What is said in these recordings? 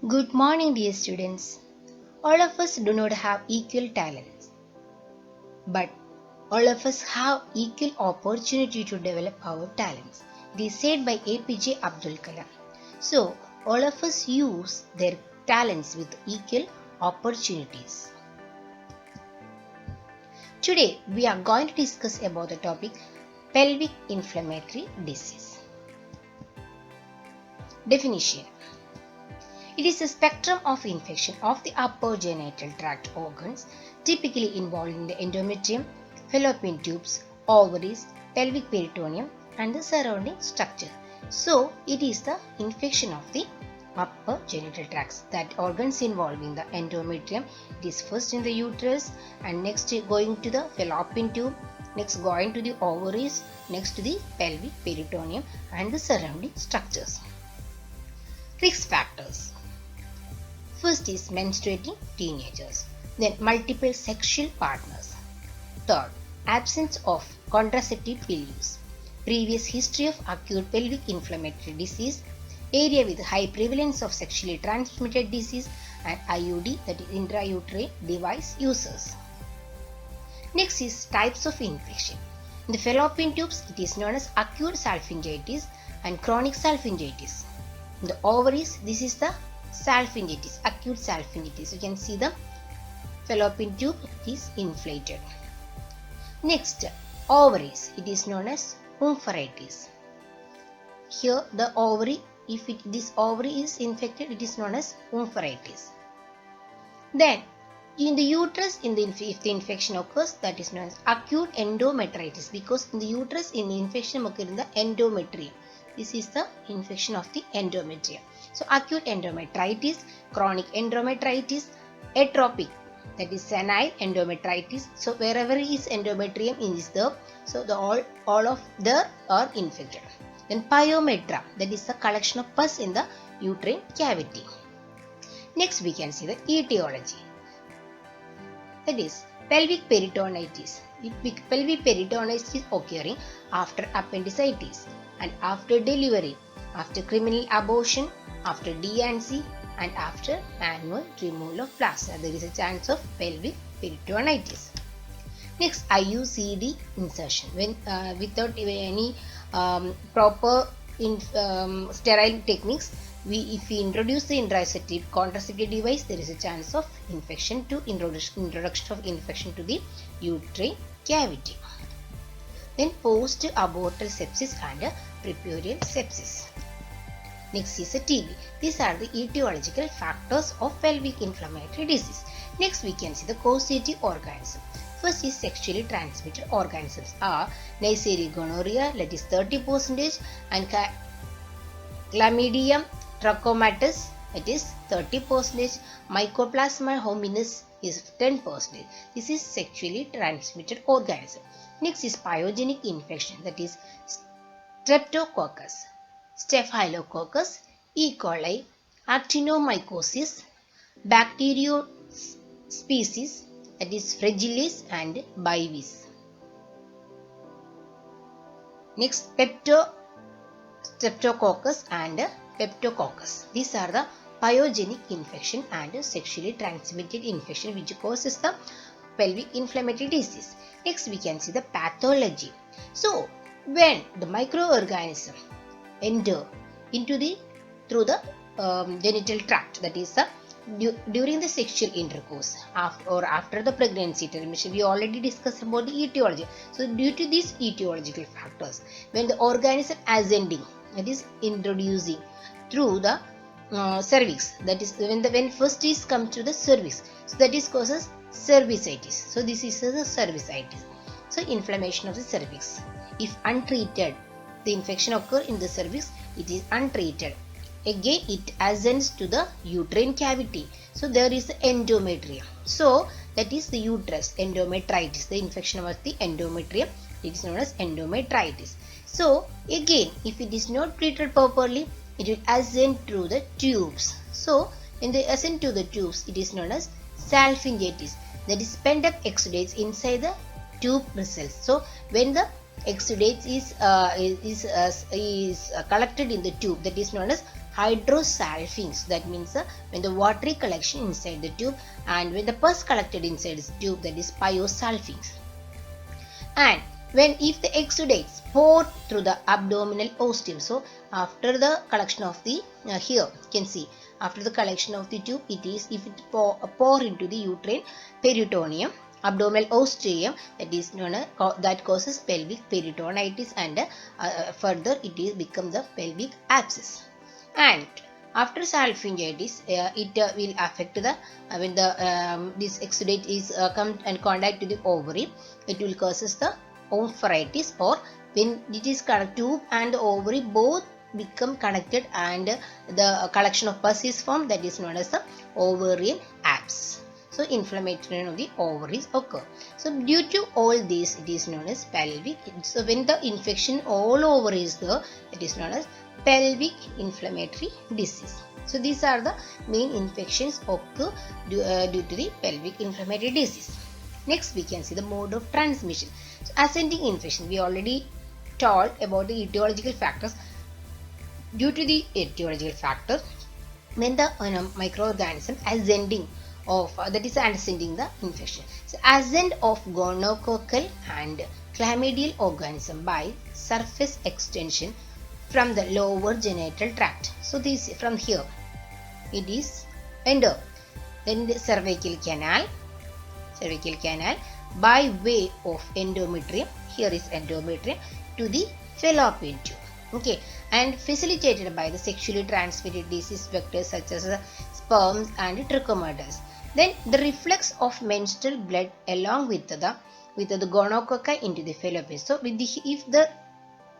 Good morning, dear students. All of us do not have equal talents, but all of us have equal opportunity to develop our talents. It is said by APJ Abdul Kalam. So, all of us use their talents with equal opportunities. Today, we are going to discuss about the topic pelvic inflammatory disease. Definition. It is a spectrum of infection of the upper genital tract organs, typically involving the endometrium, fallopian tubes, ovaries, pelvic peritoneum, and the surrounding structure. So, it is the infection of the upper genital tracts, that organs involving the endometrium. It is first in the uterus, and next going to the fallopian tube, next going to the ovaries, next to the pelvic peritoneum and the surrounding structures. Risk factors. First is menstruating teenagers, then multiple sexual partners. Third, absence of contraceptive pill use, previous history of acute pelvic inflammatory disease, area with high prevalence of sexually transmitted disease, and IUD, that is intrauterine device users. Next is types of infection. In the fallopian tubes, it is known as acute salpingitis and chronic salpingitis. In the ovaries, this is the salpingitis, acute salpingitis. You can see the fallopian tube is inflated. Next, ovaries. It is known as omphalitis. Here, the ovary, if this ovary is infected, it is known as omphalitis. Then, in the uterus, if the infection occurs, that is known as acute endometritis, because in the uterus, in the infection occurs in the endometrium. This is the infection of the endometrium. So, acute endometritis, chronic endometritis, atrophic, that is senile endometritis. So, wherever is endometrium is there, so all of there are infected. Then pyometra, that is the collection of pus in the uterine cavity. Next, we can see the etiology. That is pelvic peritonitis. Pelvic peritonitis is occurring after appendicitis and after delivery, after criminal abortion, after D&C, and after annual removal of placenta. There is a chance of pelvic peritonitis. Next, IUCD insertion. When without any proper sterile techniques, if we introduce the contraceptive device, there is a chance of introduction of infection to the uterine cavity. Then post-abortal sepsis and prepubertal sepsis. Next is a TB. These are the etiological factors of pelvic inflammatory disease. Next, we can see the causative organism. First is sexually transmitted organisms are Neisseria gonorrhea, that is 30%, and Chlamydium trachomatis, that is 30%, Mycoplasma hominis is 10%. This is sexually transmitted organism. Next is pyogenic infection, that is Streptococcus, Staphylococcus, E. coli, actinomycosis, bacteriospecies, that is Fragilis and Bivis. Next, Streptococcus and Peptococcus. These are the pyogenic infection and sexually transmitted infection which causes the pelvic inflammatory disease. Next, we can see the pathology. So, when the microorganism enter into through the genital tract, that is during the sexual intercourse or after the pregnancy termination, we already discussed about the etiology. So, due to these etiological factors, when the organism ascending, that is introducing through the cervix, that is when first is comes to the cervix, so that is causes cervicitis. So, this is the cervicitis. So, inflammation of the cervix. If untreated, the infection occur in the cervix, it is untreated. Again, it ascends to the uterine cavity. So, there is the endometrium. So, that is the uterus, endometritis. The infection of the endometrium, it is known as endometritis. So, again, if it is not treated properly, it will ascend through the tubes. So, when they ascend to the tubes, it is known as salpingitis. That is pent up exudates inside the tube bristles. So, when the exudates is collected in the tube, that is known as hydrosalpinx. That means when the watery collection inside the tube, and when the pus collected inside the tube, that is pyosalpinx. And when if the exudates pour through the abdominal ostium, so after the collection of the here you can see after the collection of the tube, it is if it pour into the uterine peritoneum, abdominal ostium, that is known as, that causes pelvic peritonitis, and further it is become the pelvic abscess. And after salpingitis, it will affect the when the this exudate is come and contact to the ovary, it will causes the oophorytis, or when it is tube and the ovary both become connected and the collection of pus is formed, that is known as the ovarian abscess. So inflammation of the ovaries occur. So due to all this, it is known as pelvic. So when the infection all over is there, it is known as pelvic inflammatory disease. So these are the main infections occur due to the pelvic inflammatory disease. Next we can see the mode of transmission. So ascending infection, we already told about the etiological factors. Due to the etiological factor, when the microorganism ascending of that is ascending the infection. So ascent of gonococcal and chlamydial organism by surface extension from the lower genital tract. So this from here it is enter, then the cervical canal by way of endometrium, here is endometrium, to the fallopian tube. Okay, and facilitated by the sexually transmitted disease vectors such as sperms and trichomonas. Then the reflux of menstrual blood along with the gonococci into the fallopian. So with the, if the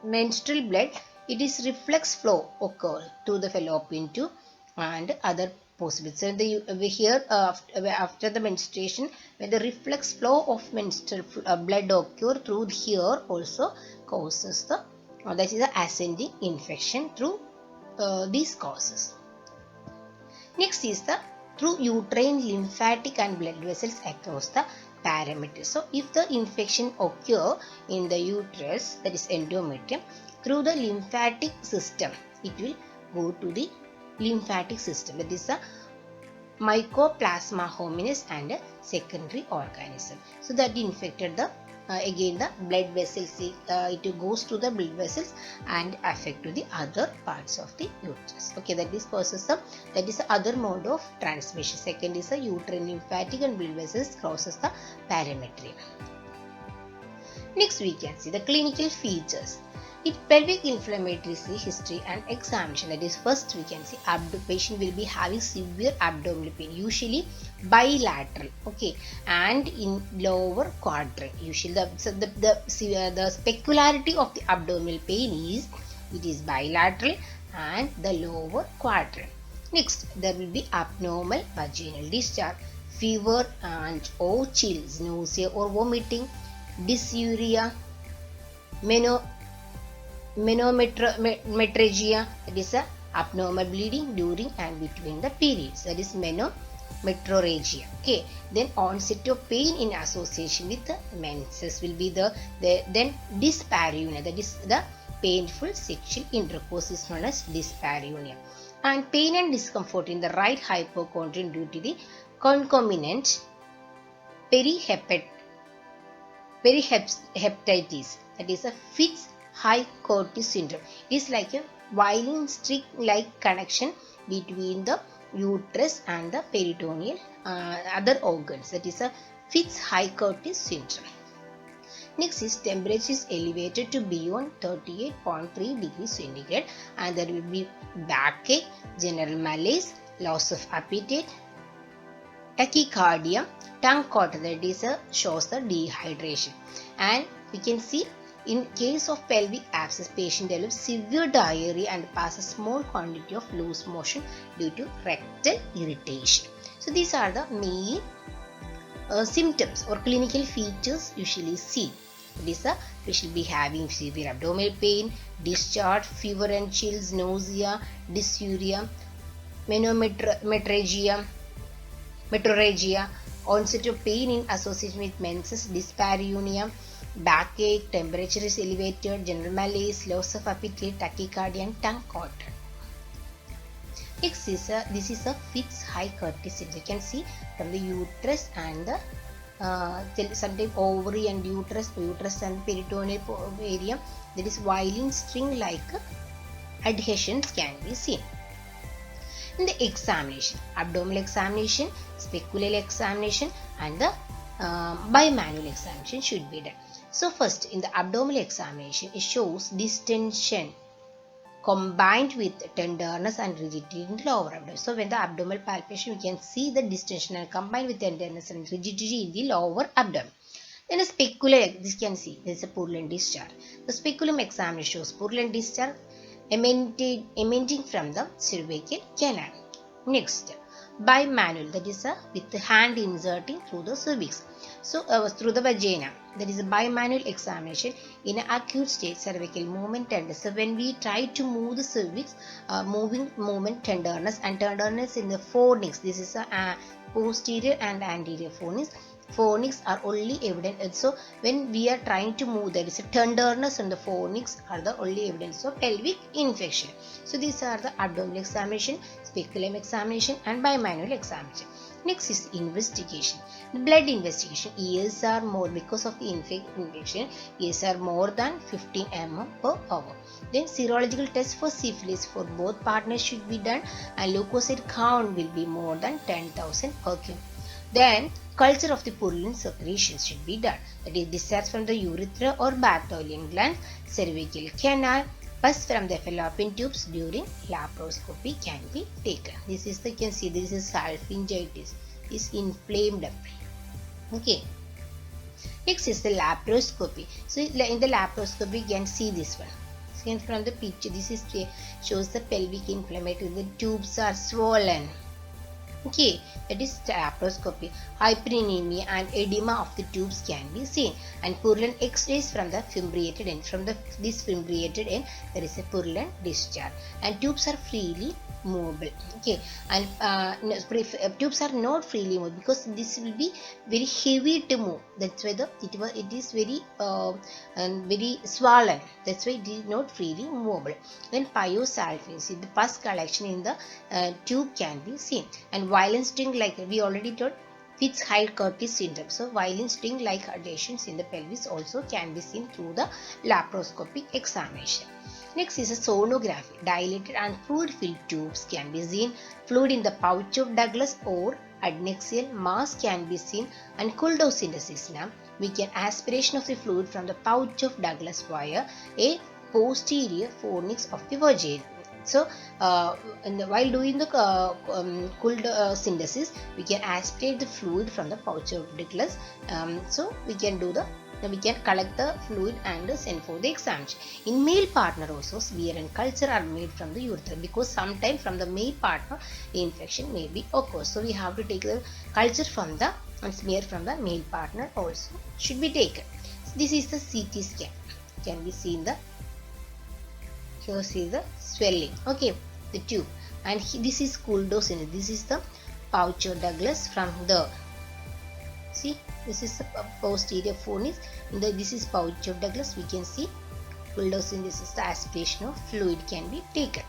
menstrual blood, it is reflex flow occur to the fallopian tube and other possibilities. So the here after the menstruation, when the reflex flow of menstrual blood occur through here also causes the that is the ascending infection through these causes. Next is the through uterine lymphatic and blood vessels across the parameters. So if the infection occur in the uterus, that is endometrium, through the lymphatic system, it will go to the lymphatic system, that is the Mycoplasma hominis and a secondary organism. So that infected the again the blood vessels, it goes to the blood vessels and affect to the other parts of the uterus. Okay, that is causes the other mode of transmission. Second is the uterine lymphatic and blood vessels crosses the parametrium. Next we can see the clinical features. It pelvic inflammatory history and examination. That is, first we can see patient will be having severe abdominal pain, usually bilateral, okay, and in lower quadrant. Usually the peculiarity of the abdominal pain is it is bilateral and the lower quadrant. Next, there will be abnormal vaginal discharge, fever and or chills, nausea or vomiting, dysuria, menometrorrhagia, that is a abnormal bleeding during and between the periods, that is menometrorrhagia. Okay, then onset of pain in association with the menses will be then dyspareunia, that is the painful sexual intercourse is known as dyspareunia, and pain and discomfort in the right hypochondrium due to the concomitant perihepatitis, that is a Fitz-Hugh syndrome. It is like a violin string-like connection between the uterus and the peritoneal other organs. That is a Fitz-Hugh syndrome. Next is temperature is elevated to beyond 38.3 degrees centigrade, and there will be backache, general malaise, loss of appetite, tachycardia, tongue coating, that is shows the dehydration. And we can see in case of pelvic abscess, patient develops severe diarrhea and passes small quantity of loose motion due to rectal irritation. So these are the main symptoms or clinical features usually seen. This we should be having severe abdominal pain, discharge, fever and chills, nausea, dysuria, menometrorrhagia, onset of pain in association with menses, dyspareunia, backache, temperature is elevated, general malaise, loss of appetite, tachycardia and tongue coating. Next is this is a Fitz-Hugh-Curtis syndrome. You can see from the uterus and the sometimes ovary and uterus and peritoneal area, there is violin string like adhesions can be seen. In the examination, abdominal examination, speculal examination and the bimanual examination should be done. So first in the abdominal examination, it shows distension combined with tenderness and rigidity in the lower abdomen. So when the abdominal palpation, we can see the distension and combined with tenderness and rigidity in the lower abdomen. Then a speculum, this can see, there is a purulent discharge. The speculum examination shows purulent discharge emanating from the cervical canal. Next, bimanual, that is with the hand inserting through the cervix. So through the vagina, there is a bimanual examination in an acute state cervical movement tenderness. So when we try to move the cervix, moving movement tenderness and tenderness in the fornix. This is a posterior and anterior fornix. Fornix are only evident, and so when we are trying to move, there is a tenderness in the fornix are the only evidence of pelvic infection. So these are the abdominal examination, speculum examination and bimanual examination. Next is investigation. The blood investigation. Ears are more because of the infection. Ears are more than 15 mm per hour. Then serological test for syphilis for both partners should be done, and leukocyte count will be more than 10,000 per kg. Then culture of the purulent secretions should be done. That is discharge from the urethra or Bartholian gland, cervical canal, pus from the fallopian tubes during laparoscopy can be taken. This is the, you can see this is salpingitis, is inflamed. Okay. Next is the laparoscopy. So in the laparoscopy you can see this one. So from the picture, this is shows the pelvic inflammatory. The tubes are swollen. Okay, that is laparoscopy. Hyperenemia and edema of the tubes can be seen, and purulent X-rays from the fimbriated end. From this fimbriated end, there is a purulent discharge, and tubes are freely movable. Okay, and tubes are not freely movable because this will be very heavy to move. That's why it is very very swollen. That's why it is not freely movable. Then pyosalpin, see the pus collection in the tube can be seen, and violin string like we already told, Fitz-Hugh-Curtis syndrome. So violin string like adhesions in the pelvis also can be seen through the laparoscopic examination. Next is a sonography. Dilated and fluid-filled tubes can be seen. Fluid in the pouch of Douglas or adnexial mass can be seen, and Kuldorff synthesis. Now we can aspiration of the fluid from the pouch of Douglas via a posterior fornix of the vagina. So while doing the Kuldorff synthesis, we can aspirate the fluid from the pouch of Douglas. So we can collect the fluid and send for the examination. In male partner also, smear and culture are made from the urethra, because sometimes from the male partner the infection may be occurs. So we have to take the culture from the and smear from the male partner also should be taken. So this is the CT scan. Can be seen the here see the swelling. Okay, the tube, and this is Kuldorff synthesis. This is the pouch of Douglas from the see. This is the posterior fornix. This is pouch of Douglas. We can see Kuldorff synthesis. The aspiration of fluid can be taken.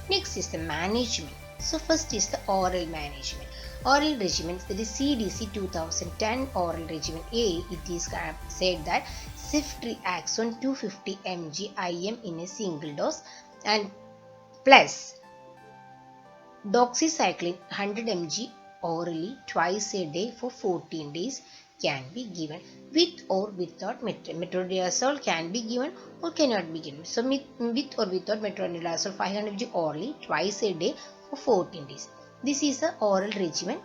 Next is the management. So first is the oral management. Oral regimen, that is CDC 2010 oral regimen A. It is said that ceftriaxone 250 mg IM in a single dose and plus doxycycline 100 mg orally twice a day for 14 days can be given, with or without metronidazole can be given or cannot be given. So with or without metronidazole 500 mg orally twice a day for 14 days. This is the oral regimen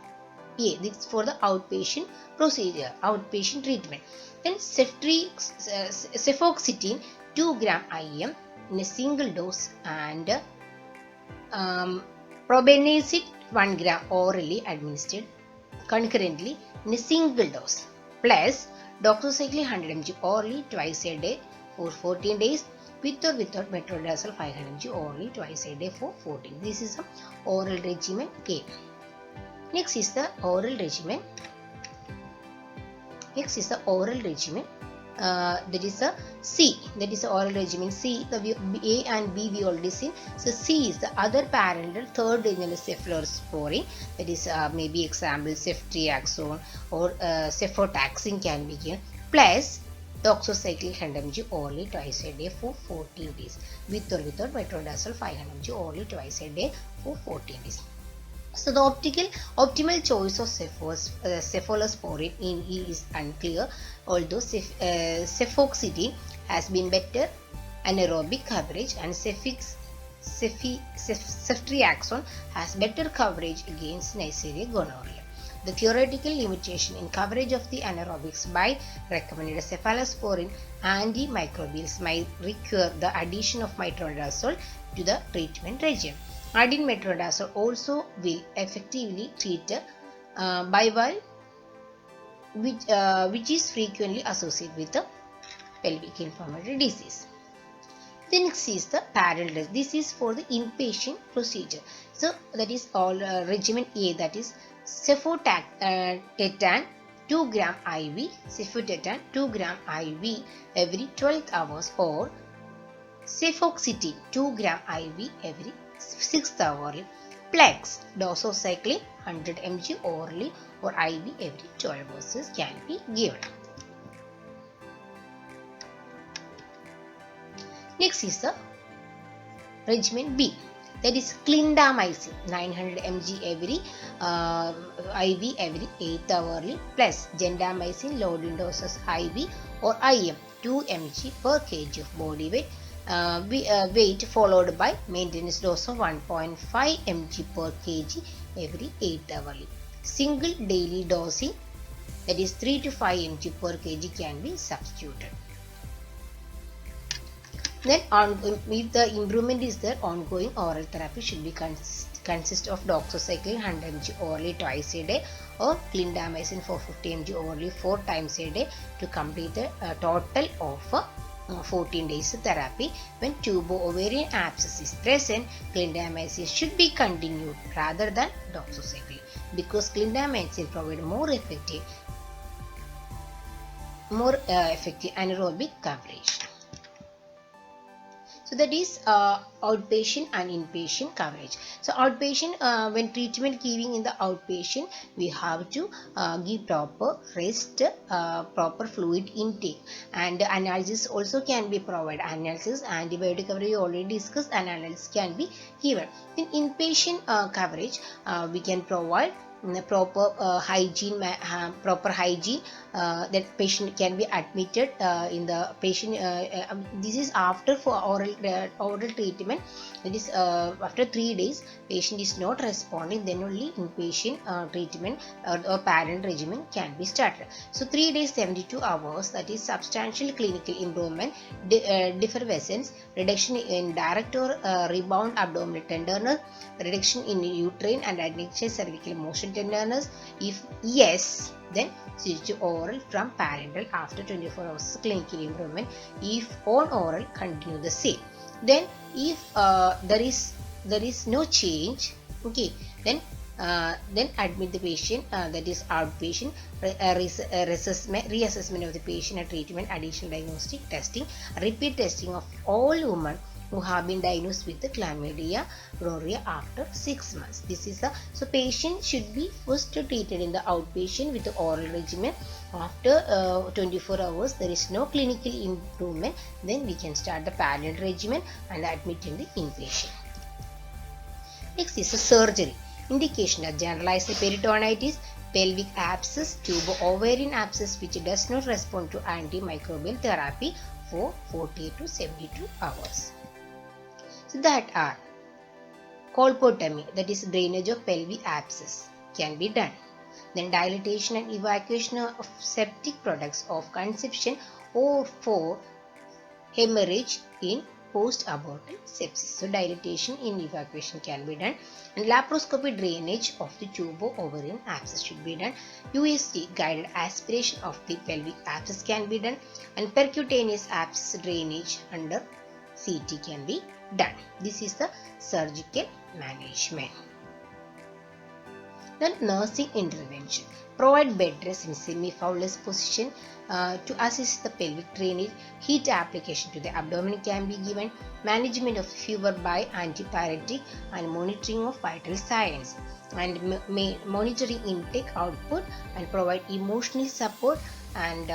A. This is for the outpatient procedure, outpatient treatment. Then cefoxitin 2 gram IM in a single dose and probenecid 1 gram orally administered concurrently in a single dose, plus doxycycline 100 mg orally twice a day for 14 days, with or without metronidazole 500 mg orally twice a day for 14. This is the oral regimen A. Next is the oral regimen. that is a C, that is a oral regimen C. The A and B we already seen. So C is the other parental third general cephalosporin, that is maybe example ceftriaxone or cefotaxime can be given, plus doxycycline 100 mg orally twice a day for 14 days, with or without metronidazole 500 mg orally twice a day for 14 days. So the optimal choice of cephalosporin in E is unclear, although cefoxitin has been better anaerobic coverage and ceftriaxone has better coverage against Neisseria gonorrhea. The theoretical limitation in coverage of the anaerobics by recommended cephalosporin antimicrobials might require the addition of metronidazole to the treatment regimen. Adding metronidazole also will effectively treat bivalve, which is frequently associated with the pelvic inflammatory disease. The next is the parallel. This is for the inpatient procedure. So that is all regimen A, that is cefotetan 2 gram IV, cefotetan 2 gram IV every 12 hours, or cefoxitin 2 gram IV every 6th hour, plus doxycycline 100 mg orally or IV every 12 hours can be given. Next is the regimen B, that is clindamycin 900 mg every IV every 8th hourly, plus gentamicin loading doses IV or IM 2 mg per kg of body weight. Weight followed by maintenance dose of 1.5 mg per kg every 8 hourly. Single daily dosing, that is 3 to 5 mg per kg can be substituted. Then if the improvement is there, ongoing oral therapy should be consist of doxycycline 100 mg orally twice a day or clindamycin 450 mg orally 4 times a day to complete the total of 14 days therapy. When tubo-ovarian abscess is present, clindamycin should be continued rather than doxycycline, because clindamycin provides more effective anaerobic coverage. So that is outpatient and inpatient coverage. So outpatient, when treatment giving in the outpatient, we have to give proper rest, proper fluid intake, and analysis also can be provided. Analysis, antibiotic coverage already discussed, and analysis can be given. In inpatient coverage, we can provide proper hygiene, that patient can be admitted in the patient. This is after for oral treatment. That is after 3 days patient is not responding, then only inpatient treatment or parent regimen can be started. So 3 days 72 hours, that is substantial clinical improvement, defervescence, reduction in direct or rebound abdominal tenderness, reduction in uterine and adnexal cervical motion tenderness. If yes, then switch to oral from parenteral after 24 hours clinical improvement. If on oral, continue the same. Then if there is no change, okay, then admit the patient, that is outpatient, reassessment of the patient and treatment, additional diagnostic testing, repeat testing of all women who have been diagnosed with the chlamydia gonorrhea after 6 months. This is so patient should be first treated in the outpatient with the oral regimen. After 24 hours there is no clinical improvement, then we can start the parent regimen and admit in the inpatient. Next is the surgery. Indication of generalized peritonitis, pelvic abscess, tubo-ovarian abscess which does not respond to antimicrobial therapy for 48 to 72 hours. So that are colpotomy, that is drainage of pelvic abscess, can be done. Then dilatation and evacuation of septic products of conception or for hemorrhage in post-abortal sepsis. So dilatation in evacuation can be done, and laparoscopy drainage of the tubo-ovarian abscess should be done. USG guided aspiration of the pelvic abscess can be done, and percutaneous abscess drainage under CT can be done. This is the surgical management. Then nursing intervention. Provide bed rest in semi-fowler's position to assist the pelvic drainage. Heat application to the abdomen can be given. Management of fever by antipyretic and monitoring of vital signs. And monitoring intake output and provide emotional support and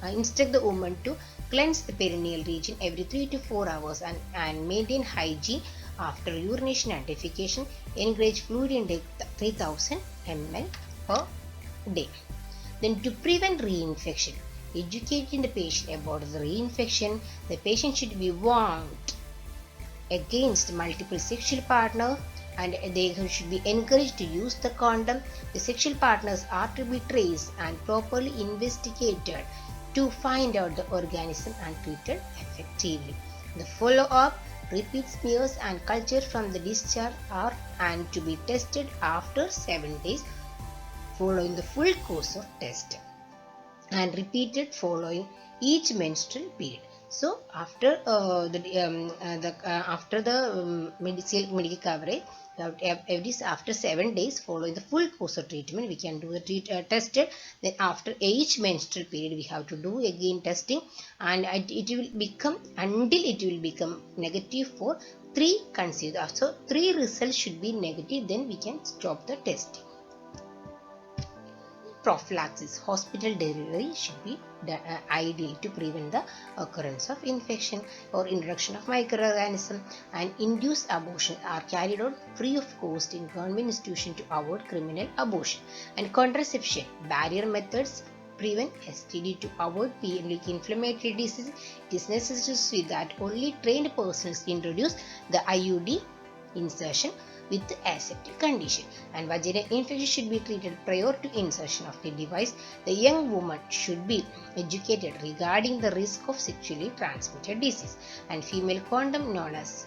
instruct the woman to cleanse the perineal region every 3 to 4 hours and maintain hygiene after urination and defecation. Encourage fluid intake 3000 ml per day. Then to prevent reinfection, educating the patient about the reinfection, the patient should be warned against multiple sexual partners and they should be encouraged to use the condom. The sexual partners are to be traced and properly investigated to find out the organism and treated effectively. The follow-up, repeat smears and culture from the discharge are and to be tested after 7 days following the full course of test and repeated following each menstrual period. So after medical coverage, after 7 days following the full course of treatment, we can do the tested. Then after each menstrual period, we have to do again testing, and it will become until it will become negative for 3 consecutive. So 3 results should be negative. Then we can stop the testing. Prophylaxis. Hospital delivery should be ideal to prevent the occurrence of infection or introduction of microorganisms, and induced abortion are carried out free of cost in government institutions to avoid criminal abortion. And contraception barrier methods prevent STD to avoid pelvic inflammatory disease. It is necessary that only trained persons introduce the IUD insertion with the aseptic condition, and vaginal infection should be treated prior to insertion of the device. The young woman should be educated regarding the risk of sexually transmitted disease, and female condom known as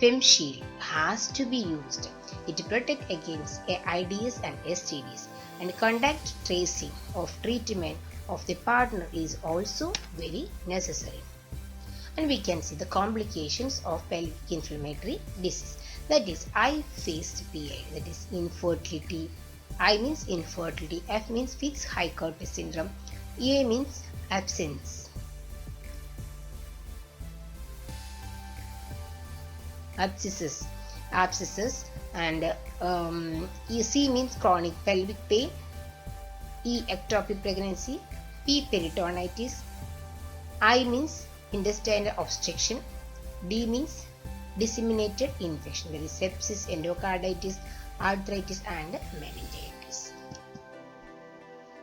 FemShield has to be used. It protects against AIDS and STDs, and contact tracing of treatment of the partner is also very necessary. And we can see the complications of pelvic inflammatory disease. That is, I faced PI, that is infertility. I means infertility, F means fixed high-Curtis syndrome, A means absence. Abscesses, and C means chronic pelvic pain, E ectopic pregnancy, P peritonitis, I means intestinal obstruction, D means disseminated infection, that is sepsis, endocarditis, arthritis and meningitis.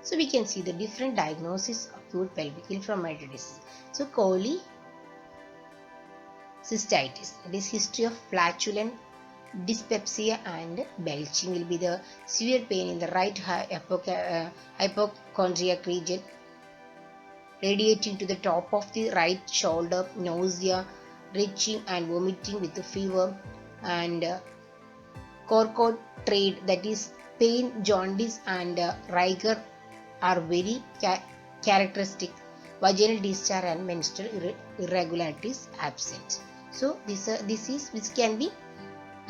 So we can see the different diagnosis of acute pelvic inflammatory disease. So cholecystitis, that is history of flatulent dyspepsia and belching, will be the severe pain in the right hypochondriac region radiating to the top of the right shoulder, nausea, retching and vomiting with the fever, and corcotrade, that is pain, jaundice and rigor are very characteristic. Vaginal discharge and menstrual irregularities absent. So this is which can be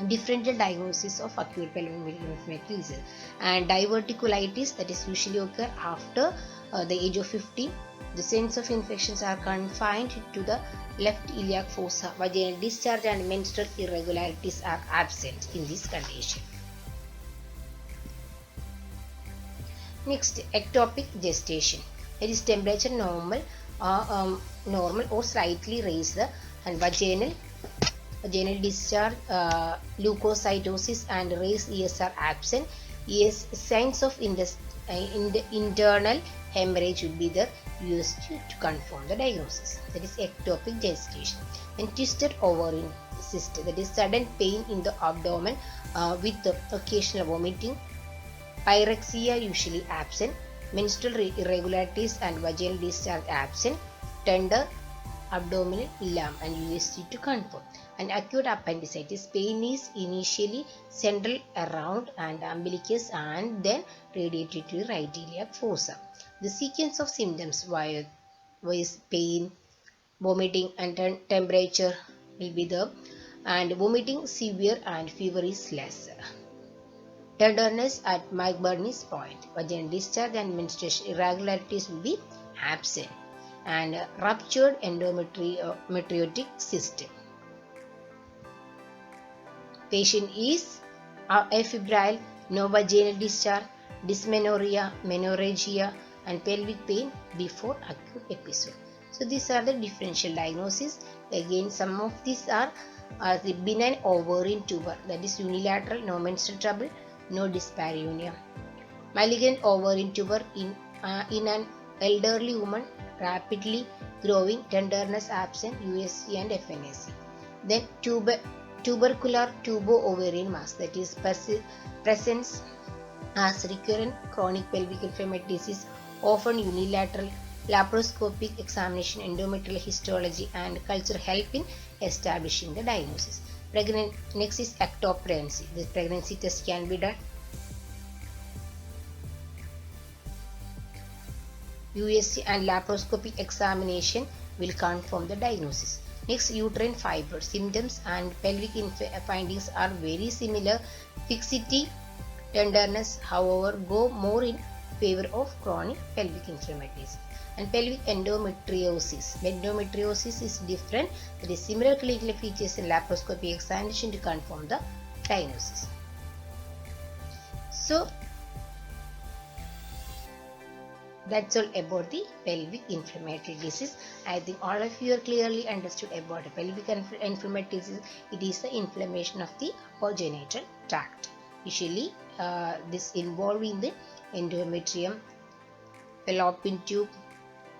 differential diagnosis of acute pelvic inflammatory disease. And diverticulitis, that is usually occur after the age of 50. The signs of infections are confined to the left iliac fossa. Vaginal discharge and menstrual irregularities are absent in this condition. Next, ectopic gestation. It is temperature normal or slightly raised, and vaginal discharge, leukocytosis and raised ears are absent. Yes, signs of internal hemorrhage would be the used to confirm the diagnosis. That is ectopic gestation. And twisted ovarian cyst, that is sudden pain in the abdomen with the occasional vomiting. Pyrexia usually absent. Menstrual irregularities and vaginal discharge absent. Tender abdominal lump and USG to confirm. And acute appendicitis, pain is initially central around and umbilicus and then radiated to right iliac fossa. The sequence of symptoms was pain, vomiting and temperature will be there, and vomiting severe and fever is less. tenderness at McBurney's point. Vaginal discharge and menstruation irregularities will be absent. And ruptured endometriotic system. Patient is afebrile, no vaginal discharge, dysmenorrhea, menorrhagia, and pelvic pain before acute episode. So these are the differential diagnoses. Again, some of these are the benign ovarian tumor, that is unilateral, no menstrual trouble, no dyspareunia. Malignant ovarian tumor in an elderly woman, rapidly growing, tenderness absent, USC and FNAC. Then tubercular tubo-ovarian mass, that is presents as recurrent chronic pelvic inflammatory disease, often unilateral. Laparoscopic examination, endometrial histology, and culture help in establishing the diagnosis. Next is ectopic pregnancy. This pregnancy test can be done. USG and laparoscopic examination will confirm the diagnosis. Next, uterine fibroids. Symptoms and pelvic findings are very similar. Fixity, tenderness, however, go more in favor of chronic pelvic inflammatory. And pelvic endometriosis. Endometriosis is different. There is similar clinical features in laparoscopic examination to confirm the diagnosis. So, that's all about the pelvic inflammatory disease. I think all of you are clearly understood about the pelvic inflammatory disease. It is the inflammation of the genital tract. Usually, this involving the endometrium, fallopian tube,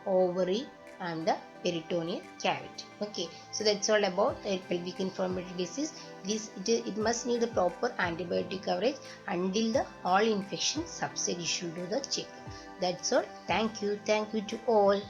ovary, and the peritoneal cavity. Okay, so that's all about pelvic inflammatory disease. It must need the proper antibiotic coverage until the all infection subside. You should do the check. That's all. Thank you to all.